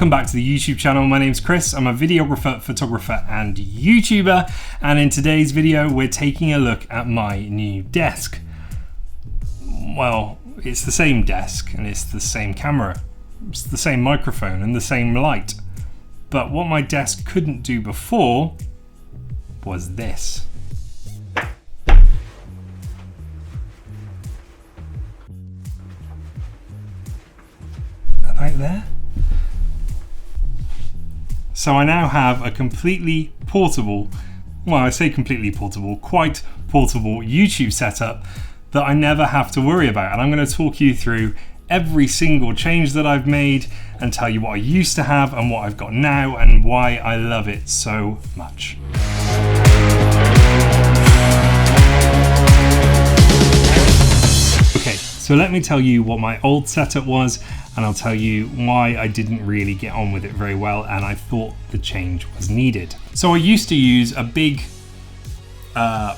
Welcome back to the YouTube channel. My name's Chris. I'm a videographer, photographer and YouTuber, and in today's video we're taking a look at my new desk. Well, it's the same desk and it's the same camera. It's the same microphone and the same light. But what my desk couldn't do before was this. About there. So I now have a completely portable, well, I say completely portable, quite portable YouTube setup that I never have to worry about. And I'm going to talk you through every single change that I've made and tell you what I used to have and what I've got now and why I love it so much. Okay, so let me tell you what my old setup was, and I'll tell you why I didn't really get on with it very well and I thought the change was needed. So I used to use a big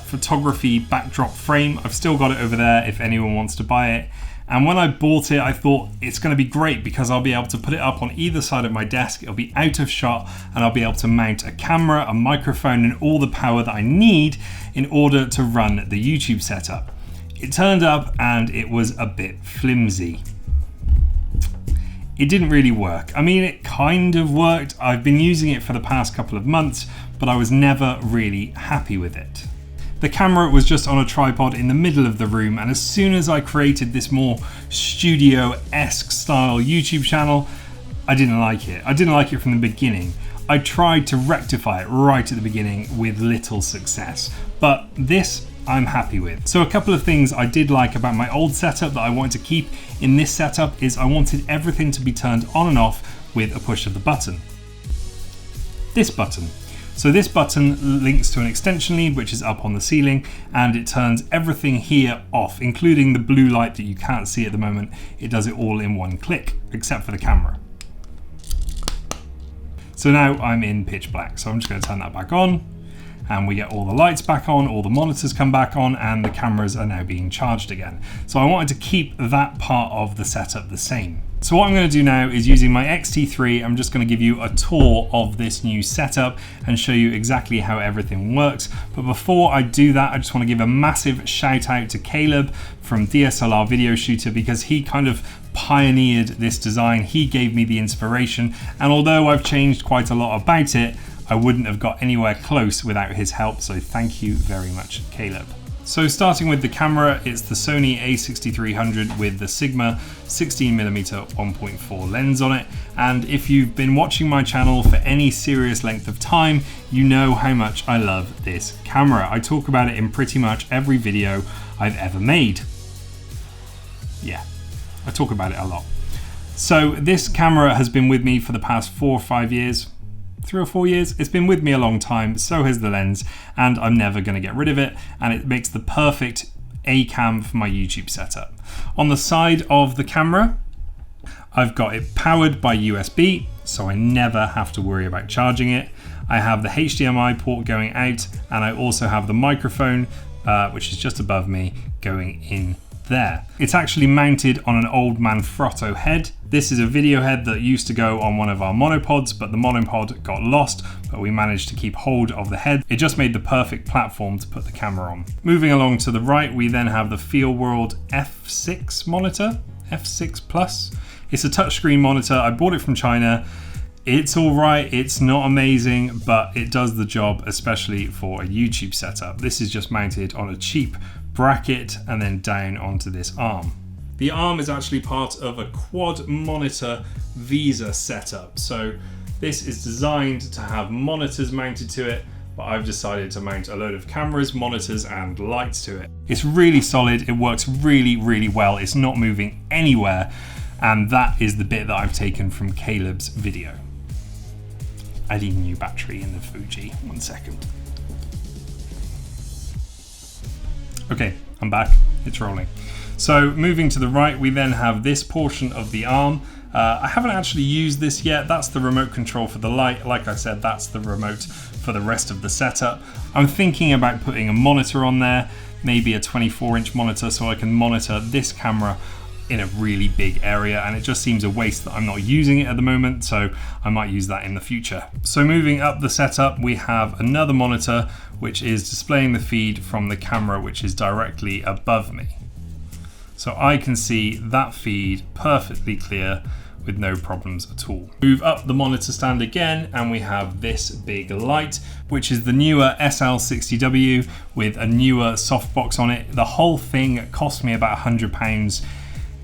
photography backdrop frame. I've still got it over there if anyone wants to buy it. And when I bought it, I thought it's going to be great because I'll be able to put it up on either side of my desk. It'll be out of shot and I'll be able to mount a camera, a microphone and all the power that I need in order to run the YouTube setup. It turned up and it was a bit flimsy. It didn't really work. I mean, it kind of worked. I've been using it for the past couple of months, but I was never really happy with it. The camera was just on a tripod in the middle of the room, and as soon as I created this more studio-esque style YouTube channel, I didn't like it. I didn't like it from the beginning. I tried to rectify it right at the beginning with little success, but this I'm happy with. So a couple of things I did like about my old setup that I wanted to keep in this setup is I wanted everything to be turned on and off with a push of the button. This button. So this button links to an extension lead which is up on the ceiling, and it turns everything here off, including the blue light that you can't see at the moment. It does it all in one click, except for the camera. So now I'm in pitch black, so I'm just going to turn that back on. And we get all the lights back on, all the monitors come back on, and the cameras are now being charged again. So I wanted to keep that part of the setup the same. So what I'm going to do now is, using my X-T3, I'm just going to give you a tour of this new setup and show you exactly how everything works. But before I do that, I just want to give a massive shout out to Caleb from DSLR Video Shooter, because he kind of pioneered this design. He gave me the inspiration, and although I've changed quite a lot about it, I wouldn't have got anywhere close without his help, so thank you very much, Caleb. So starting with the camera, it's the Sony a6300 with the Sigma 16mm 1.4 lens on it. And if you've been watching my channel for any serious length of time, you know how much I love this camera. I talk about it in pretty much every video I've ever made. Yeah, I talk about it a lot. So this camera has been with me for the past 4 or 5 years. 3 or 4 years. It's been with me a long time, so has the lens, and I'm never going to get rid of it, and it makes the perfect A-cam for my YouTube setup. On the side of the camera, I've got it powered by USB, so I never have to worry about charging it. I have the HDMI port going out, and I also have the microphone, which is just above me, going in there. It's actually mounted on an old Manfrotto head. This is a video head that used to go on one of our monopods, but the monopod got lost, but we managed to keep hold of the head. It just made the perfect platform to put the camera on. Moving along to the right, we then have the FeelWorld F6 monitor, F6 Plus. It's a touchscreen monitor. I bought it from China. It's all right, it's not amazing, but it does the job, especially for a YouTube setup. This is just mounted on a cheap bracket and then down onto this arm. The arm is actually part of a quad monitor Visa setup. So this is designed to have monitors mounted to it, but I've decided to mount a load of cameras, monitors and lights to it. It's really solid, it works really, really well. It's not moving anywhere, and that is the bit that I've taken from Caleb's video. Adding new battery in the Fuji, 1 second. Okay, I'm back, it's rolling. So moving to the right, we then have this portion of the arm. I haven't actually used this yet. That's the remote control for the light. Like I said, that's the remote for the rest of the setup. I'm thinking about putting a monitor on there, maybe a 24-inch monitor, so I can monitor this camera in a really big area, and it just seems a waste that I'm not using it at the moment, so I might use that in the future. So moving up the setup, we have another monitor which is displaying the feed from the camera which is directly above me. So I can see that feed perfectly clear with no problems at all. Move up the monitor stand again, and we have this big light, which is the newer SL60W with a newer softbox on it. The whole thing cost me about £100,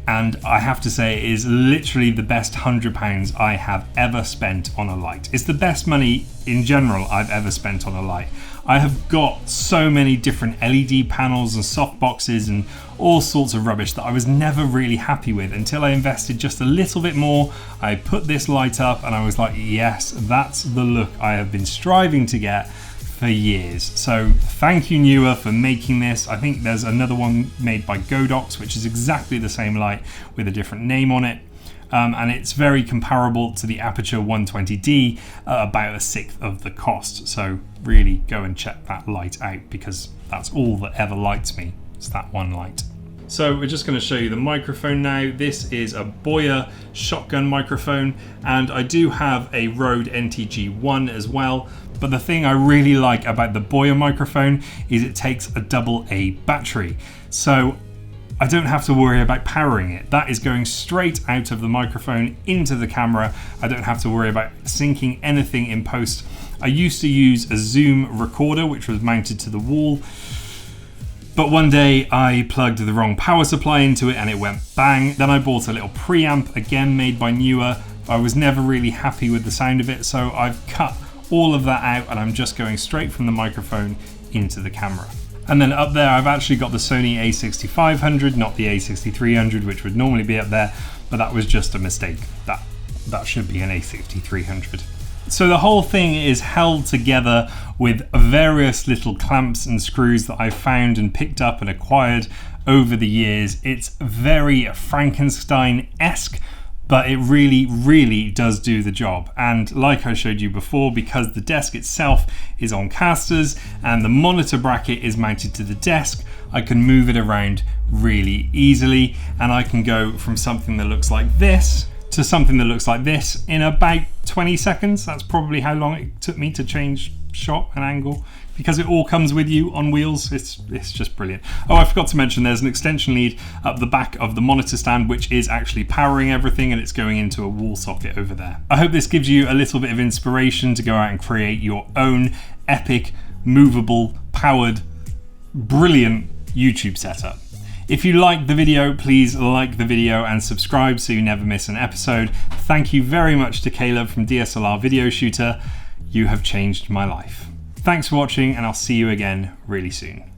and I have to say it is literally the best £100 I have ever spent on a light. It's the best money in general I've ever spent on a light. I have got so many different LED panels and softboxes and all sorts of rubbish that I was never really happy with until I invested just a little bit more. I put this light up and I was like, yes, that's the look I have been striving to get for years. So thank you, Newer, for making this. I think there's another one made by Godox, which is exactly the same light with a different name on it. And it's very comparable to the Aperture 120D, about a sixth of the cost. So really go and check that light out, because that's all that ever lights me. It's that one light. So we're just going to show you the microphone now. This is a Boya shotgun microphone, and I do have a Rode NTG1 as well. But the thing I really like about the Boya microphone is it takes a AA battery. So I don't have to worry about powering it. That is going straight out of the microphone into the camera. I don't have to worry about syncing anything in post. I used to use a Zoom recorder, which was mounted to the wall. But one day I plugged the wrong power supply into it and it went bang. Then I bought a little preamp, again made by Newer. I was never really happy with the sound of it, so I've cut all of that out and I'm just going straight from the microphone into the camera. And then up there, I've actually got the Sony a6500, not the a6300, which would normally be up there, but that was just a mistake. That should be an a6300. So the whole thing is held together with various little clamps and screws that I've found and picked up and acquired over the years. It's very Frankenstein-esque, but it really, really does do the job. And like I showed you before, because the desk itself is on casters and the monitor bracket is mounted to the desk, I can move it around really easily, and I can go from something that looks like this to something that looks like this in about 20 seconds. That's probably how long it took me to change shot and angle, because it all comes with you on wheels. It's just brilliant. Oh, I forgot to mention there's an extension lead up the back of the monitor stand, which is actually powering everything, and it's going into a wall socket over there. I hope this gives you a little bit of inspiration to go out and create your own epic, movable, powered, brilliant YouTube setup. If you liked the video, please like the video and subscribe so you never miss an episode. Thank you very much to Caleb from DSLR Video Shooter. You have changed my life. Thanks for watching, and I'll see you again really soon.